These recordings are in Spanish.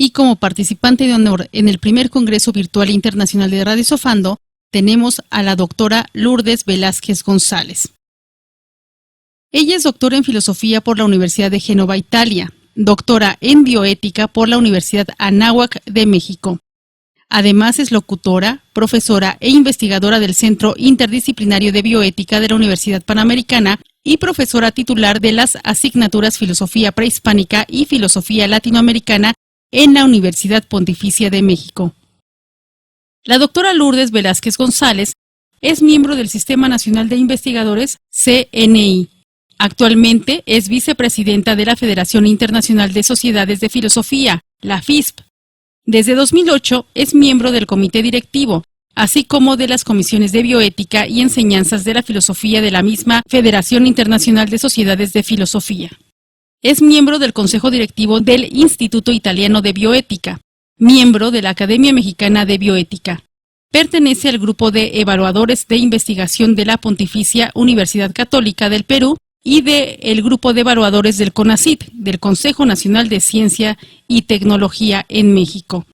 Y como participante de honor en el primer Congreso Virtual Internacional de Radio Sofando, tenemos a la doctora Lourdes Velázquez González. Ella es doctora en Filosofía por la Universidad de Génova, Italia, doctora en Bioética por la Universidad Anáhuac de México. Además es locutora, profesora e investigadora del Centro Interdisciplinario de Bioética de la Universidad Panamericana y profesora titular de las asignaturas Filosofía Prehispánica y Filosofía Latinoamericana en la Universidad Pontificia de México. La doctora Lourdes Velázquez González es miembro del Sistema Nacional de Investigadores, CNI. Actualmente es vicepresidenta de la Federación Internacional de Sociedades de Filosofía, la FISP. Desde 2008 es miembro del comité directivo, así como de las comisiones de bioética y enseñanzas de la filosofía de la misma Federación Internacional de Sociedades de Filosofía. Es miembro del Consejo Directivo del Instituto Italiano de Bioética, miembro de la Academia Mexicana de Bioética. Pertenece al grupo de evaluadores de investigación de la Pontificia Universidad Católica del Perú y del grupo de evaluadores del CONACYT, del Consejo Nacional de Ciencia y Tecnología en México.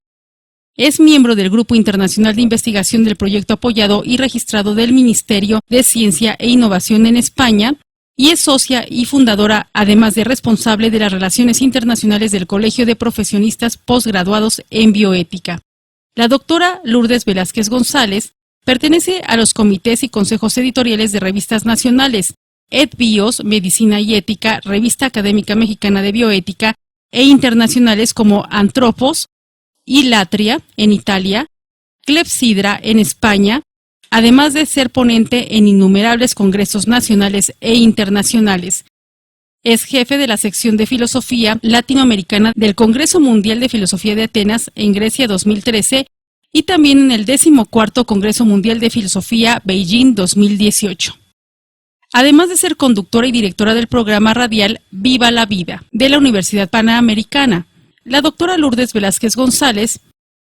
Es miembro del Grupo Internacional de Investigación del proyecto apoyado y registrado del Ministerio de Ciencia e Innovación en España y es socia y fundadora, además de responsable de las relaciones internacionales del Colegio de Profesionistas Postgraduados en Bioética. La doctora Lourdes Velázquez González pertenece a los comités y consejos editoriales de revistas nacionales, EdBios, Medicina y Ética, Revista Académica Mexicana de Bioética, e internacionales como Antropos y Latria en Italia, Clepsidra en España, además de ser ponente en innumerables congresos nacionales e internacionales. Es jefe de la sección de Filosofía Latinoamericana del Congreso Mundial de Filosofía de Atenas en Grecia 2013 y también en el 14º Congreso Mundial de Filosofía Beijing 2018. Además de ser conductora y directora del programa radial Viva la Vida de la Universidad Panamericana, la doctora Lourdes Velázquez González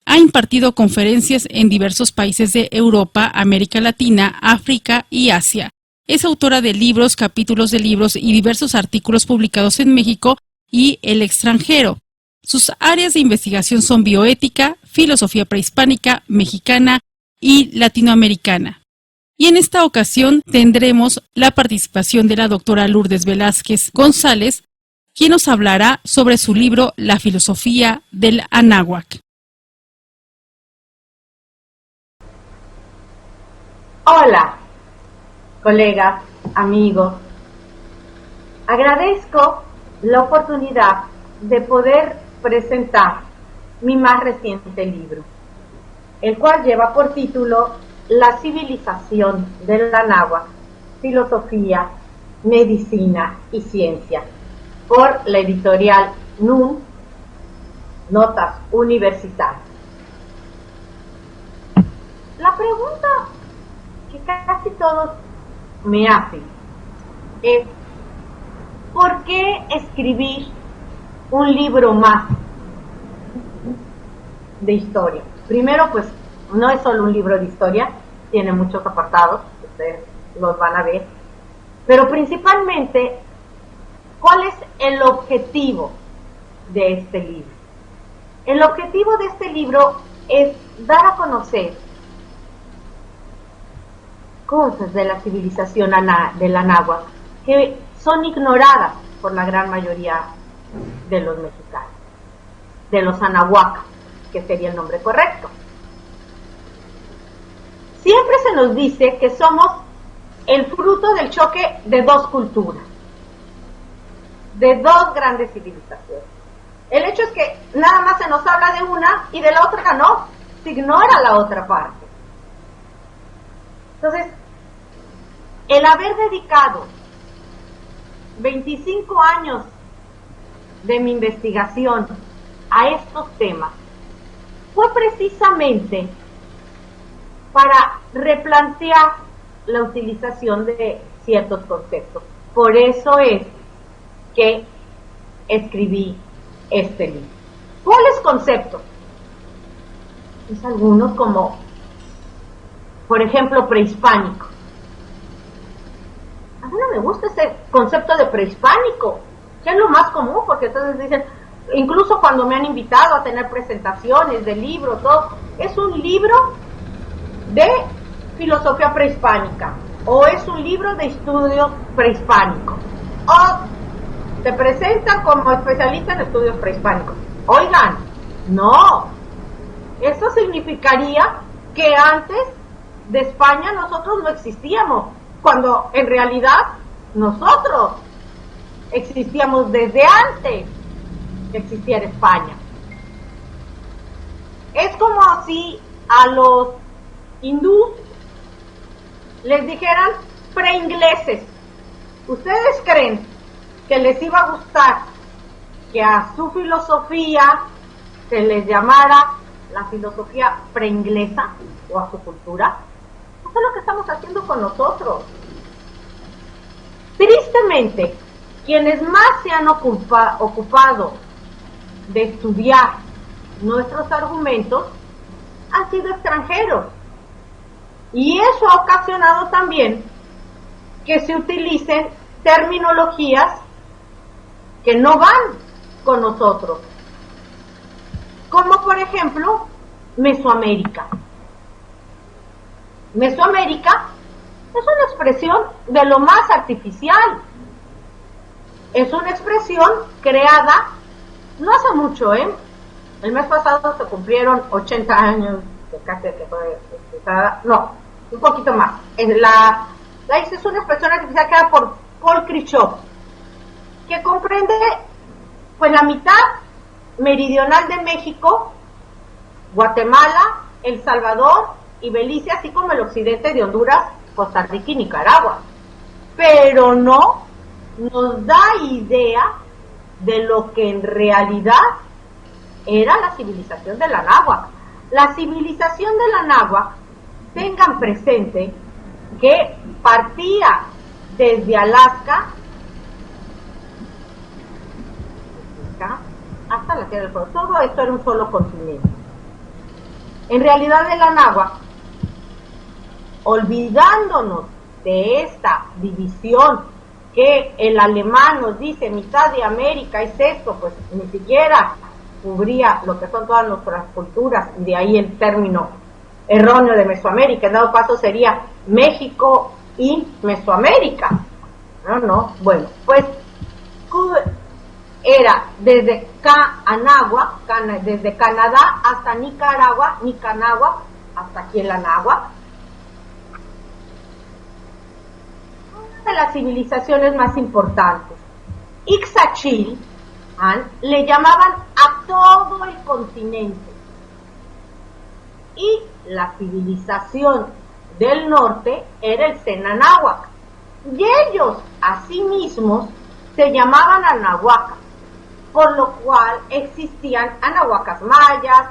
ha impartido conferencias en diversos países de Europa, América Latina, África y Asia. Es autora de libros, capítulos de libros y diversos artículos publicados en México y el extranjero. Sus áreas de investigación son bioética, filosofía prehispánica, mexicana y latinoamericana. Y en esta ocasión tendremos la participación de la doctora Lourdes Velázquez González, quien nos hablará sobre su libro La filosofía del Anáhuac. Hola, colegas, amigos. Agradezco la oportunidad de poder presentar mi más reciente libro, el cual lleva por título La civilización del Anáhuac, filosofía, medicina y ciencia, por la editorial NUM, Notas Universitarias. La pregunta que casi todos me hacen es: ¿por qué escribir un libro más de historia? Primero, pues no es solo un libro de historia, tiene muchos apartados, ustedes los van a ver, pero principalmente, ¿cuál es el objetivo de este libro? El objetivo de este libro es dar a conocer cosas de la civilización del Anáhuac que son ignoradas por la gran mayoría de los mexicanos, de los anahuacas, que sería el nombre correcto. Siempre se nos dice que somos el fruto del choque de dos culturas, de dos grandes civilizaciones. El hecho es que nada más se nos habla de una y de la otra no, se ignora la otra parte. Entonces, el haber dedicado 25 años de mi investigación a estos temas fue precisamente para replantear la utilización de ciertos conceptos. Por eso es que escribí este libro. ¿Cuáles conceptos? Pues algunos como, por ejemplo, prehispánico. A mí no me gusta ese concepto de prehispánico, que es lo más común, porque entonces dicen, incluso cuando me han invitado a tener presentaciones de libros, todo, es un libro de filosofía prehispánica o es un libro de estudios prehispánicos o te presentan como especialista en estudios prehispánicos. Oigan, no, eso significaría que antes de España nosotros no existíamos, cuando en realidad nosotros existíamos desde antes que existiera España. Es como si a los hindús les dijeran preingleses. ¿Ustedes creen que les iba a gustar que a su filosofía se les llamara la filosofía preinglesa o a su cultura? Eso es lo que estamos haciendo con nosotros. Tristemente, quienes más se han ocupado de estudiar nuestros argumentos han sido extranjeros. Y eso ha ocasionado también que se utilicen terminologías que no van con nosotros. Como por ejemplo, Mesoamérica. Mesoamérica es una expresión de lo más artificial. Es una expresión creada no hace mucho, El mes pasado se cumplieron 80 años de casi que fue expresada, no, un poquito más. Es una expresión artificial creada por Paul Kirchhoff, que comprende pues la mitad meridional de México, Guatemala, El Salvador y Belice, así como el occidente de Honduras, Costa Rica y Nicaragua. Pero no nos da idea de lo que en realidad era la civilización de la náhuatl. La civilización de la náhuatl, tengan presente que partía desde Alaska hasta la Tierra del Fuego. Todo esto era un solo continente. En realidad de la náhuatl, olvidándonos de esta división que el alemán nos dice mitad de América es esto, pues ni siquiera cubría lo que son todas nuestras culturas, y de ahí el término erróneo de Mesoamérica. En dado caso sería México y Mesoamérica. Bueno, pues era desde desde Canadá hasta Nicaragua hasta aquí en la náhuatl. Una de las civilizaciones más importantes. Ixachil, le llamaban a todo el continente. Y la civilización del norte era el Cenanáhuac. Y ellos, asimismos, se llamaban anahuacas, por lo cual existían anahuacas mayas,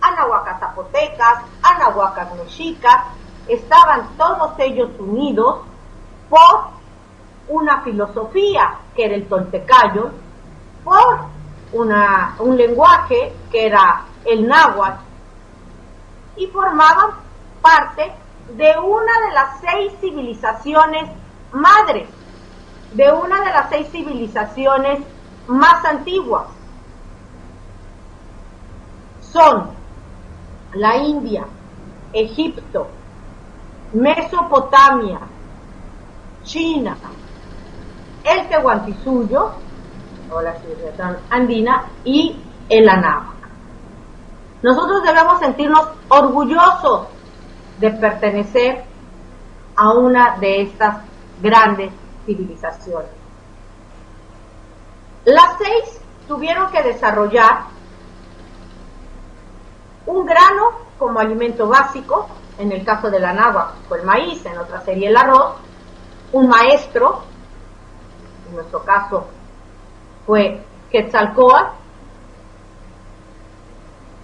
anahuacas zapotecas, anahuacas mexicas. Estaban todos ellos unidos por una filosofía que era el toltecayo, por un lenguaje que era el náhuatl, y formaban parte de una de las 6 civilizaciones madres, de una de las 6 civilizaciones más antiguas. Son la India, Egipto, Mesopotamia, China, el Tehuantisuyo, o la civilización andina, y el Anáhuac. Nosotros debemos sentirnos orgullosos de pertenecer a una de estas grandes civilizaciones. Las 6 tuvieron que desarrollar un grano como alimento básico. En el caso de la náhuatl fue el maíz, en otra serie el arroz. Un maestro, en nuestro caso fue Quetzalcóatl,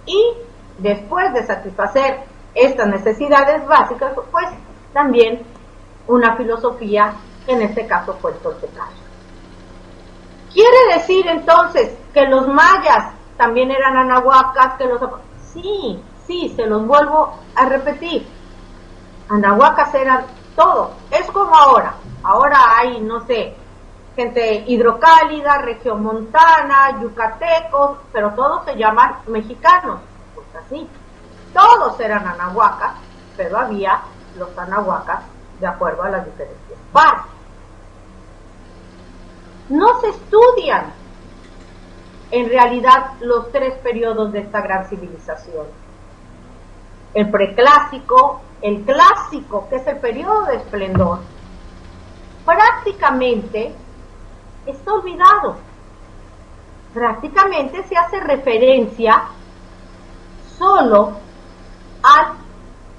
y después de satisfacer estas necesidades básicas, pues también una filosofía, que en este caso fue el toltecayo. ¿Quiere decir entonces que los mayas también eran anahuacas? Sí, se los vuelvo a repetir. Anahuacas eran todo. Es como ahora hay, no sé, gente hidrocálida, regiomontana, yucatecos, pero todos se llaman mexicanos, pues así. Todos eran anahuacas, pero había los anahuacas de acuerdo a las diferentes partes. No se estudian en realidad los tres periodos de esta gran civilización. El preclásico, el clásico, que es el periodo de esplendor, prácticamente está olvidado. Prácticamente se hace referencia solo al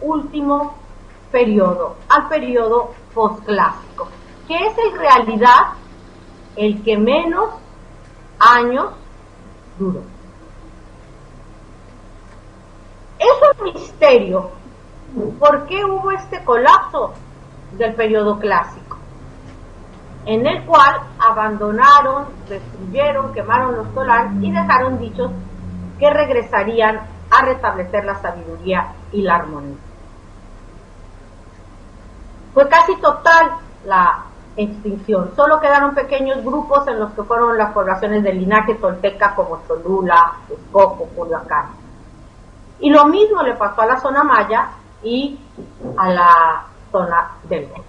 último periodo, al periodo posclásico, que es en realidad el que menos años duró. Es un misterio por qué hubo este colapso del periodo clásico, en el cual abandonaron, destruyeron, quemaron los solares y dejaron dichos que regresarían a restablecer la sabiduría y la armonía. Fue casi total la extinción, solo quedaron pequeños grupos en los que fueron las poblaciones del linaje tolteca como Cholula, Texcoco, Culiacán. Y lo mismo le pasó a la zona maya y a la zona del México.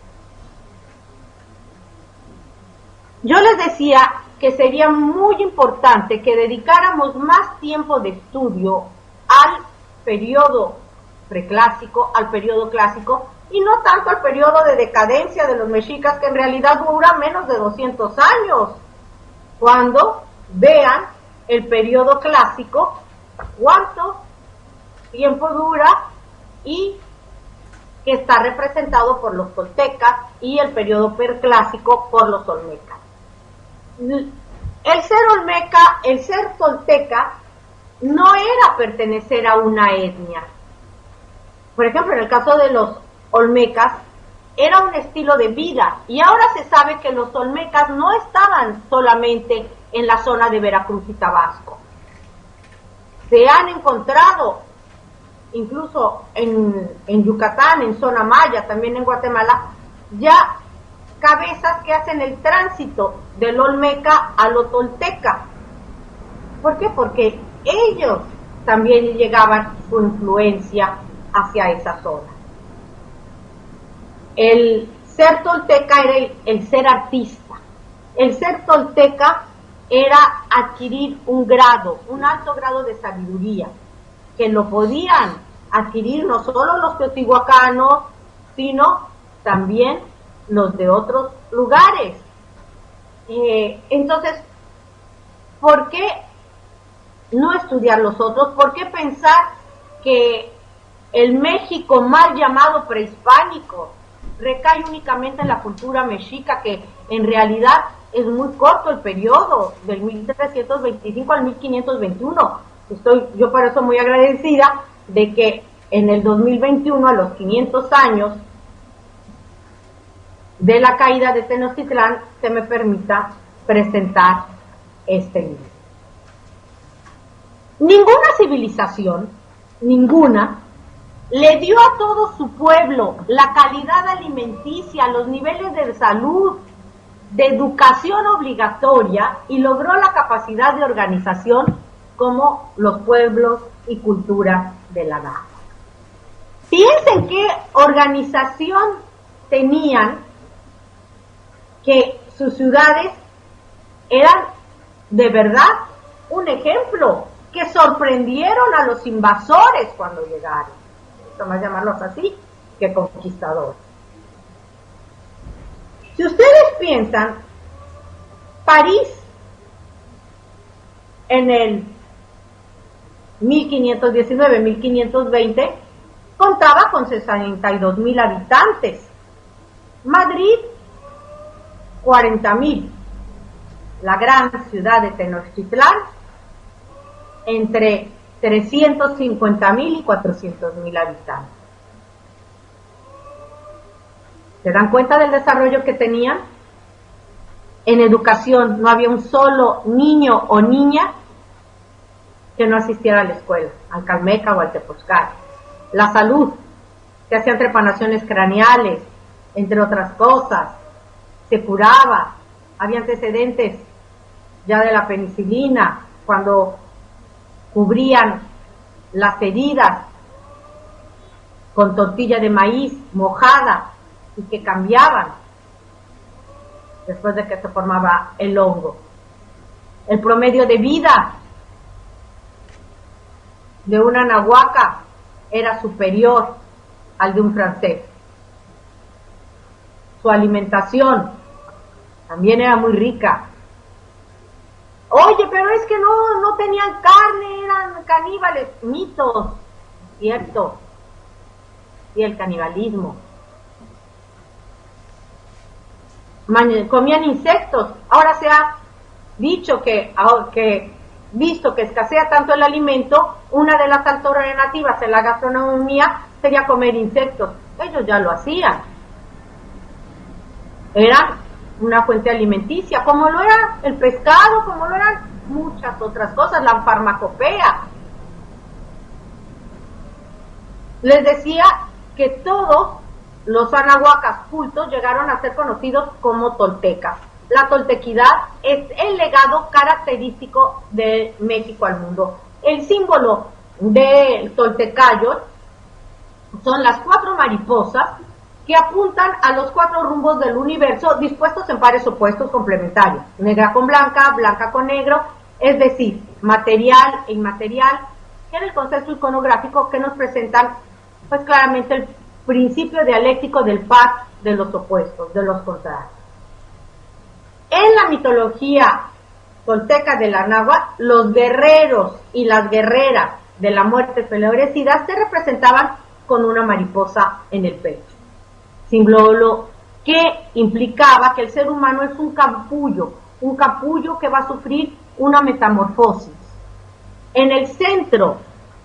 Yo les decía que sería muy importante que dedicáramos más tiempo de estudio al periodo preclásico, al periodo clásico, y no tanto al periodo de decadencia de los mexicas, que en realidad dura menos de 200 años. Cuando vean el periodo clásico, cuánto tiempo dura y que está representado por los toltecas, y el periodo preclásico por los olmecas. El ser olmeca, el ser tolteca, no era pertenecer a una etnia. Por ejemplo, en el caso de los olmecas, era un estilo de vida, y ahora se sabe que los olmecas no estaban solamente en la zona de Veracruz y Tabasco. Se han encontrado incluso en Yucatán, en zona maya, también en Guatemala, ya cabezas que hacen el tránsito del olmeca a lo tolteca. ¿Por qué? Porque ellos también llegaban su influencia hacia esa zona. El ser tolteca era el ser artista. El ser tolteca era adquirir un grado, un alto grado de sabiduría, que lo podían adquirir no solo los teotihuacanos, sino también los de otros lugares. Entonces, ¿por qué no estudiar los otros? ¿Por qué pensar que el México mal llamado prehispánico recae únicamente en la cultura mexica, que en realidad es muy corto el periodo, del 1325 al 1521? Estoy yo por eso muy agradecida de que en el 2021, a los 500 años de la caída de Tenochtitlán, se me permita presentar este libro. Ninguna civilización, ninguna, le dio a todo su pueblo la calidad alimenticia, los niveles de salud, de educación obligatoria, y logró la capacidad de organización como los pueblos y culturas de la Gaia. Piensen qué organización tenían, que sus ciudades eran de verdad un ejemplo, que sorprendieron a los invasores cuando llegaron. Más llamarlos así que conquistadores. Si ustedes piensan, París en el 1519-1520 contaba con 62,000 habitantes, Madrid 40,000, la gran ciudad de Tenochtitlán entre 350,000 y 400,000 habitantes. ¿Se dan cuenta del desarrollo que tenían? En educación no había un solo niño o niña que no asistiera a la escuela, al Calmeca o al Tepozcal. La salud, se hacían trepanaciones craneales, entre otras cosas, se curaba, había antecedentes ya de la penicilina, cuando cubrían las heridas con tortilla de maíz mojada y que cambiaban después de que se formaba el hongo. El promedio de vida de una nahuaca era superior al de un francés. Su alimentación también era muy rica. Oye, pero es que no tenían carne, eran caníbales. Mitos, cierto. Y el canibalismo. Comían insectos. Ahora se ha dicho que visto que escasea tanto el alimento, una de las alternativas en la gastronomía sería comer insectos. Ellos ya lo hacían. Era una fuente alimenticia, como lo era el pescado, como lo eran muchas otras cosas, la farmacopea. Les decía que todos los anahuacas cultos llegaron a ser conocidos como toltecas. La toltequidad es el legado característico de México al mundo. El símbolo del toltecayo son las 4 mariposas que apuntan a los 4 rumbos del universo dispuestos en pares opuestos complementarios, negra con blanca, blanca con negro, es decir, material e inmaterial, que era el concepto iconográfico que nos presentan pues claramente el principio dialéctico del par de los opuestos, de los contrarios. En la mitología tolteca de la náhuatl, los guerreros y las guerreras de la muerte enfurecida se representaban con una mariposa en el pecho, símbolo que implicaba que el ser humano es un capullo que va a sufrir una metamorfosis. En el centro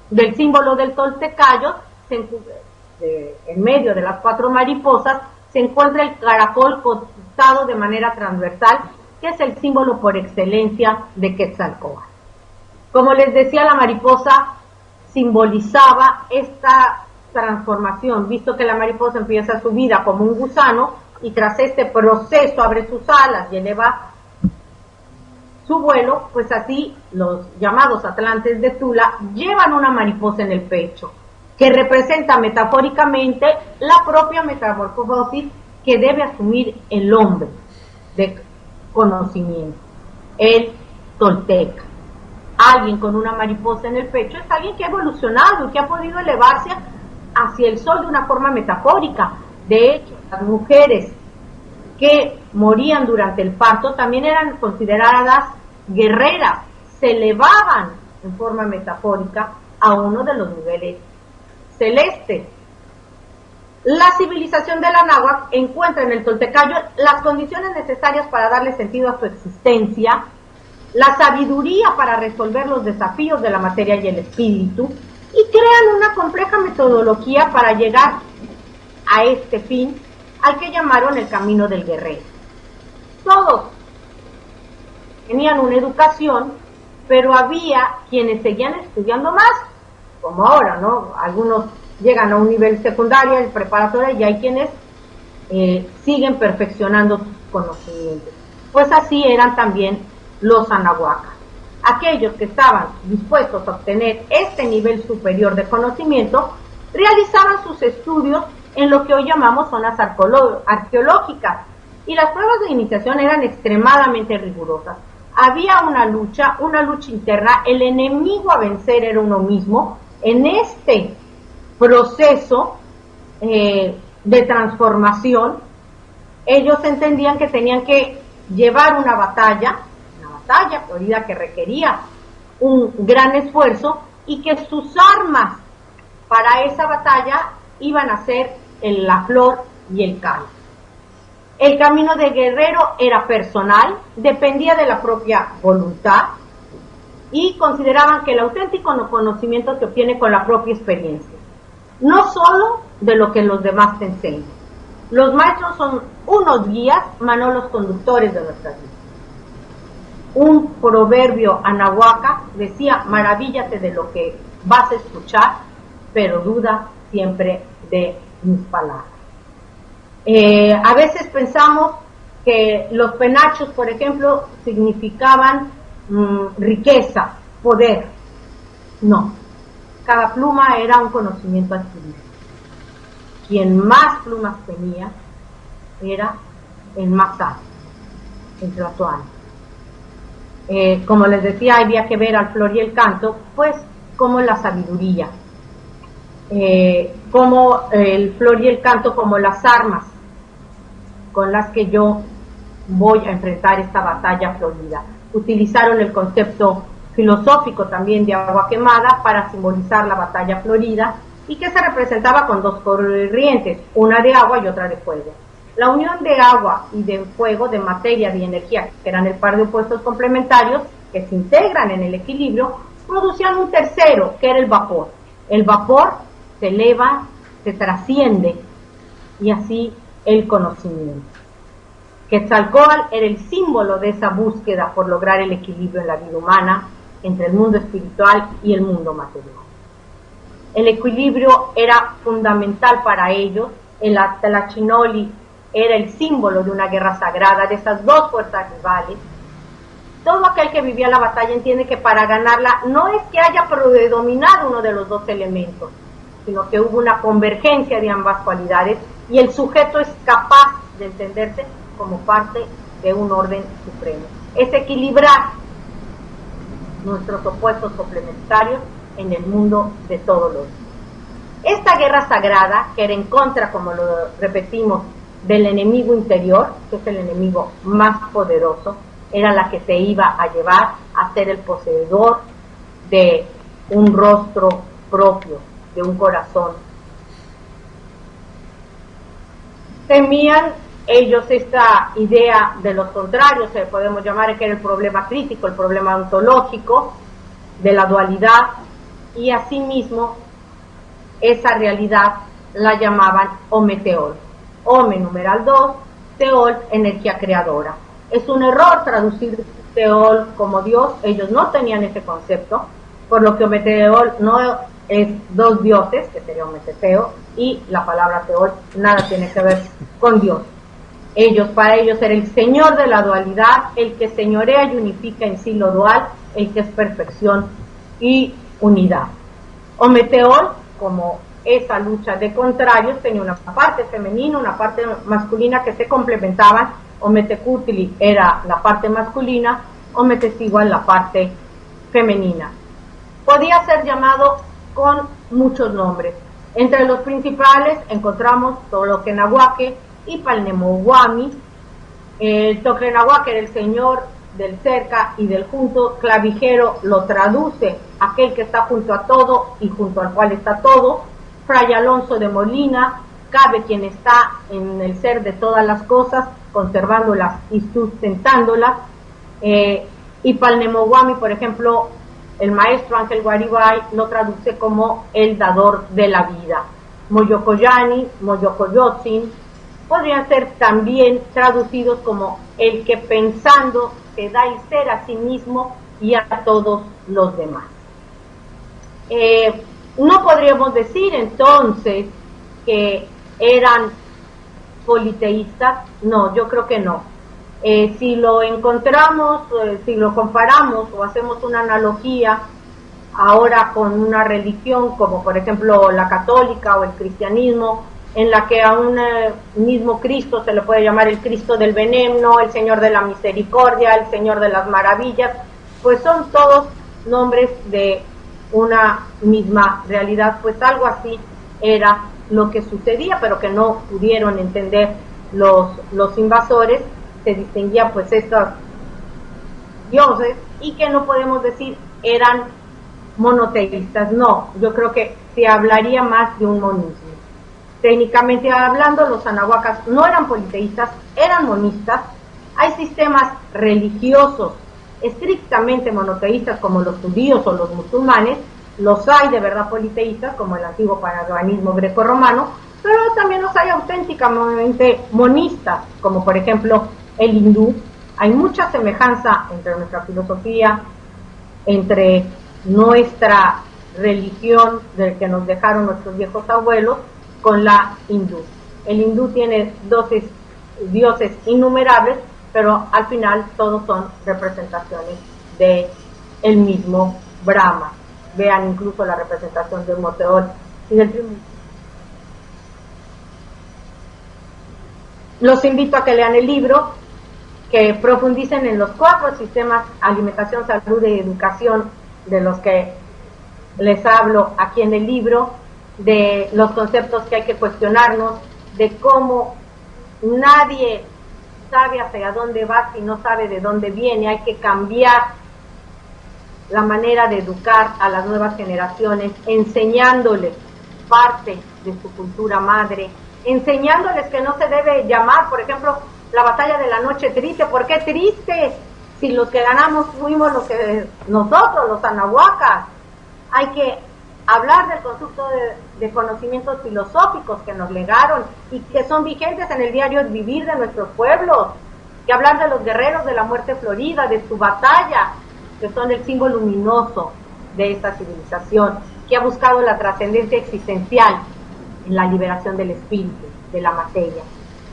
del símbolo del toltecayo, en medio de las 4 mariposas, se encuentra el caracol cortado de manera transversal, que es el símbolo por excelencia de Quetzalcóatl. Como les decía, la mariposa simbolizaba esta transformación, visto que la mariposa empieza su vida como un gusano y tras este proceso abre sus alas y eleva su vuelo, pues así los llamados atlantes de Tula llevan una mariposa en el pecho, que representa metafóricamente la propia metamorfosis que debe asumir el hombre de conocimiento, el tolteca. Alguien con una mariposa en el pecho es alguien que ha evolucionado y que ha podido elevarse hacia el sol de una forma metafórica. De hecho, las mujeres que morían durante el parto también eran consideradas guerreras, se elevaban en forma metafórica a uno de los niveles celestes. La civilización de la náhuatl encuentra en el toltecayo las condiciones necesarias para darle sentido a su existencia, la sabiduría para resolver los desafíos de la materia y el espíritu, y crean una compleja metodología para llegar a este fin, al que llamaron el camino del guerrero. Todos tenían una educación, pero había quienes seguían estudiando más, como ahora, ¿no? Algunos llegan a un nivel secundario, el preparatoria, y hay quienes siguen perfeccionando sus conocimientos. Pues así eran también los anahuacas. Aquellos que estaban dispuestos a obtener este nivel superior de conocimiento, realizaban sus estudios en lo que hoy llamamos zonas arqueológicas, y las pruebas de iniciación eran extremadamente rigurosas. Había una lucha interna, el enemigo a vencer era uno mismo. En este proceso de transformación, ellos entendían que tenían que llevar una batalla florida que requería un gran esfuerzo, y que sus armas para esa batalla iban a ser la flor y el cáliz. El camino de guerrero era personal, dependía de la propia voluntad, y consideraban que el auténtico conocimiento se obtiene con la propia experiencia, no solo de lo que los demás te enseñan. Los maestros son unos guías, mas no los conductores de nuestras vidas. Un proverbio anahuaca decía: maravíllate de lo que vas a escuchar, pero duda siempre de mis palabras. A veces pensamos que los penachos, por ejemplo, significaban riqueza, poder. No, cada pluma era un conocimiento adquirido. Quien más plumas tenía era el más sabio, el Tlatoani. Como les decía, había que ver al flor y el canto, pues como la sabiduría, como el flor y el canto como las armas con las que yo voy a enfrentar esta batalla florida. Utilizaron el concepto filosófico también de agua quemada para simbolizar la batalla florida y que se representaba con dos corrientes, una de agua y otra de fuego. La unión de agua y de fuego, de materia y energía, que eran el par de opuestos complementarios que se integran en el equilibrio, producían un tercero, que era el vapor. El vapor se eleva, se trasciende, y así el conocimiento. Quetzalcóatl era el símbolo de esa búsqueda por lograr el equilibrio en la vida humana entre el mundo espiritual y el mundo material. El equilibrio era fundamental para ellos. El Tlachinoli era el símbolo de una guerra sagrada, de esas dos fuerzas rivales. Todo aquel que vivía la batalla entiende que para ganarla no es que haya predominado uno de los dos elementos, sino que hubo una convergencia de ambas cualidades y el sujeto es capaz de entenderse como parte de un orden supremo. Es equilibrar nuestros opuestos complementarios en el mundo de todos los días. Esta guerra sagrada, que era en contra, como lo repetimos, del enemigo interior, que es el enemigo más poderoso, era la que se iba a llevar a ser el poseedor de un rostro propio, de un corazón. Temían ellos esta idea de los contrarios, que podemos llamar que era el problema crítico, el problema ontológico de la dualidad, y asimismo esa realidad la llamaban Ometeol. Ome numeral 2, Teol, energía creadora. Es un error traducir Teol como Dios, ellos no tenían ese concepto, por lo que Ometeol no es dos dioses, que sería Ometeteo, y la palabra Teol nada tiene que ver con Dios. Para ellos era el señor de la dualidad, el que señorea y unifica en sí lo dual, el que es perfección y unidad. Ometeol, como esa lucha de contrarios, tenía una parte femenina, una parte masculina que se complementaban. Ometecutli era la parte masculina, Ometezigual la parte femenina. Podía ser llamado con muchos nombres. Entre los principales encontramos Toloquenahuaque y Palnemohuami. El Toclenahuaque era el señor del cerca y del junto. Clavijero lo traduce aquel que está junto a todo y junto al cual está todo. Fray Alonso de Molina, cabe quien está en el ser de todas las cosas, conservándolas y sustentándolas. Y Palnemohuami, por ejemplo, el maestro Ángel Guaribay lo traduce como el dador de la vida. Moyocoyani, Moyocoyotzin, podrían ser también traducidos como el que pensando se da el ser a sí mismo y a todos los demás. No podríamos decir entonces que eran politeístas, no, yo creo que no. Si lo encontramos, si lo comparamos o hacemos una analogía ahora con una religión como por ejemplo la católica o el cristianismo, en la que a un mismo Cristo se le puede llamar el Cristo del veneno, el Señor de la misericordia, el Señor de las maravillas, pues son todos nombres de una misma realidad, pues algo así era lo que sucedía, pero que no pudieron entender los invasores. Se distinguían pues estos dioses y que no podemos decir eran monoteístas, no, yo creo que se hablaría más de un monismo. Técnicamente hablando, los anahuacas no eran politeístas, eran monistas. Hay sistemas religiosos estrictamente monoteístas como los judíos o los musulmanes, los hay de verdad politeístas como el antiguo paganismo grecorromano, pero también los hay auténticamente monistas, como por ejemplo el hindú. Hay mucha semejanza entre nuestra filosofía, entre nuestra religión del que nos dejaron nuestros viejos abuelos, con la hindú. El hindú tiene dos dioses innumerables, pero al final todos son representaciones de el mismo Brahma. Vean incluso la representación de un moteor y del triunfo. Los invito a que lean el libro, que profundicen en los 4 sistemas: alimentación, salud y educación, de los que les hablo aquí en el libro, de los conceptos que hay que cuestionarnos, de cómo nadie sabe hacia dónde va si no sabe de dónde viene. Hay que cambiar la manera de educar a las nuevas generaciones, enseñándoles parte de su cultura madre, enseñándoles que no se debe llamar, por ejemplo, la batalla de la noche triste. ¿Por qué triste? Si los que ganamos fuimos nosotros, los anahuacas. Hay que hablar del conjunto de conocimientos filosóficos que nos legaron y que son vigentes en el diario vivir de nuestros pueblos. Que hablar de los guerreros de la muerte florida, de su batalla, que son el símbolo luminoso de esta civilización, que ha buscado la trascendencia existencial en la liberación del espíritu, de la materia.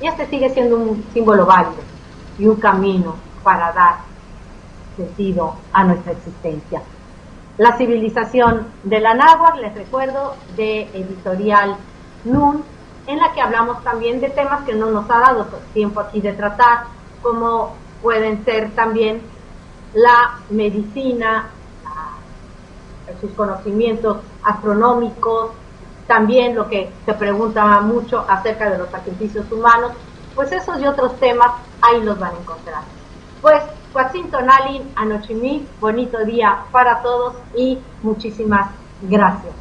Y este sigue siendo un símbolo válido y un camino para dar sentido a nuestra existencia. La civilización de la náhuatl, les recuerdo, de editorial Nun, en la que hablamos también de temas que no nos ha dado tiempo aquí de tratar, como pueden ser también la medicina, sus conocimientos astronómicos, también lo que se pregunta mucho acerca de los sacrificios humanos. Pues esos y otros temas ahí los van a encontrar. Pues Cuatzintonalin Anochimí, bonito día para todos y muchísimas gracias.